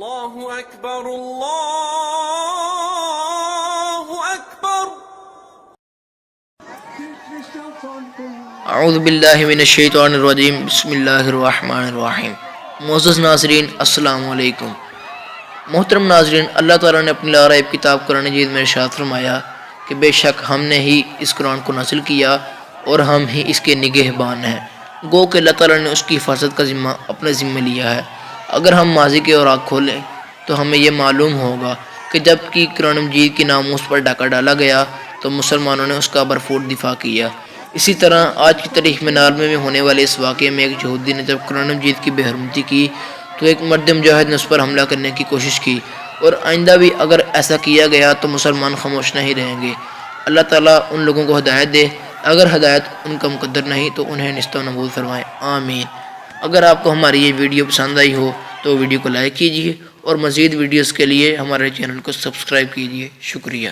اللہ اکبر اللہ اکبر۔ اعوذ باللہ من الشیطان الرجیم، بسم اللہ الرحمن الرحیم۔ معزز ناظرین السلام علیکم۔ محترم ناظرین، اللہ تعالیٰ نے اپنی لارائب کتاب قرآن مجید میں ارشاد فرمایا کہ بے شک ہم نے ہی اس قرآن کو نازل کیا اور ہم ہی اس کے نگہبان ہیں۔ گو کہ اللہ تعالیٰ نے اس کی حفاظت کا ذمہ اپنے ذمہ لیا ہے۔ اگر ہم ماضی کے اوراق کھولیں تو ہمیں یہ معلوم ہوگا کہ جب کہ قرآن مجید کی ناموس پر ڈاکہ ڈالا گیا تو مسلمانوں نے اس کا بھرپور دفاع کیا۔ اسی طرح آج کی تاریخ میں ناروے میں ہونے والے اس واقعے میں ایک یہودی نے جب قرآن مجید کی بے حرمتی کی تو ایک مرد مجاہد نے اس پر حملہ کرنے کی کوشش کی، اور آئندہ بھی اگر ایسا کیا گیا تو مسلمان خاموش نہیں رہیں گے۔ اللہ تعالیٰ ان لوگوں کو ہدایت دے، اگر ہدایت ان کا مقدر نہیں تو انہیں نستہ و نبود فرمائے، آمین۔ اگر آپ کو ہماری یہ ویڈیو پسند آئی ہو تو ویڈیو کو لائک کیجیے اور مزید ویڈیوز کے لیے ہمارے چینل کو سبسکرائب کیجیے۔ شکریہ۔